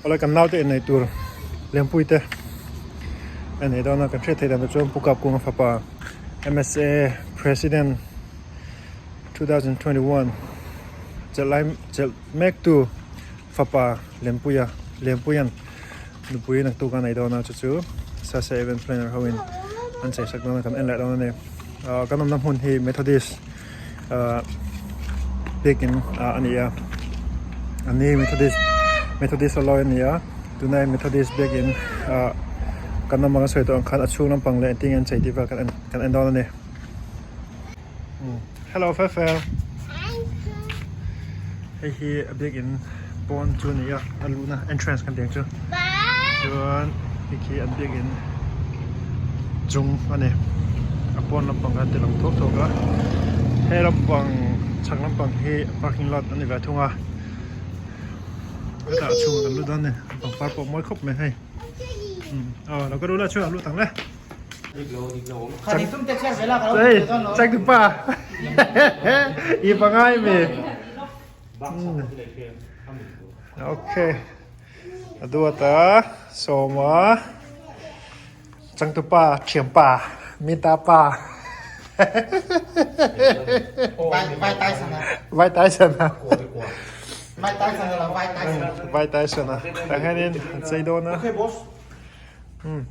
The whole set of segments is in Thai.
อะไรกันเล่าตัวในตัวเลี้ยงปุ้ยเต้อันนี้ตอนนั้นกันเชื่อเทดันตัวผู้กับกงฟ้าป่า MSA President 2021จะไล่จะแม็กตัวฟ้าป่าเลี้ยงปุ้ยดูปุ้ยนักตัวกันในตอนนั้นจู่ๆซาเซเวนเพลนเนอร์เขาวินอันใส่สักตอนนั้นกันเอ็นแหละตอนนั้นเนี่ยก็น้ำหุ่นที่ Methodist เด็กin อันนี้ Methodist อร่อยเนี่ยดูใน Methodist เด็กin กันน้ำมันก็สวยตัวอันคันอัดชูน้ำปังเลยที่งั้นใส่ดีว่ากันเอ็นดอนนั่นเอง Hello เฟลไอ้ที่เด็กin ปอนจูนี่อันรู้นะ entrance กันเดียงจูส่วนไอ้ที่อันเด็กin จุงอันนี้ปอนน้ำปังกันเดี๋ยวลองทบก็ให้น้ำปังช่างน้ำปังให้ parking lot อันนี้แบบทุ่งก็จะชูกันรู้ด้านเนี่ยปังปาร์ปมอยครบไม่ให้เราก็รู้แล้วช่วยรู้ตังเลยจังจังถึงป่าอีปังง่ายมีโอเคดูต่อสมว่าจังตุป่าเฉียมป่ามีตาป่าvai tai sana vai tai sana tangan ini saya dona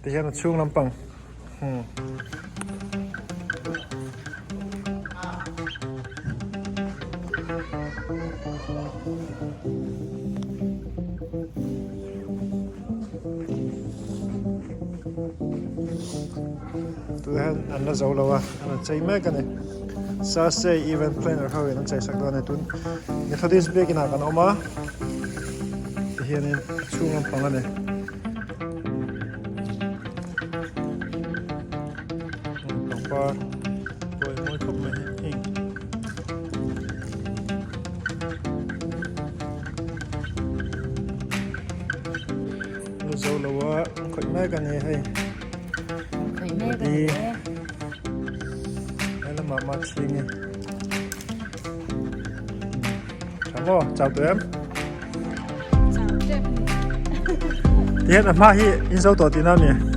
tiada chung lampang Tuhan anda jauh lawa saya mereka ni Sase event planner how in say sak don etun Methodist big na kan oma hian in chungam pangane pa boy moi khop me hing lo zo lo wa khoi mai kan ni hai khoi mai kan ni mà chi nghe chào tụi em thì hiện là ma hi in sâu tổ tí nào nhỉ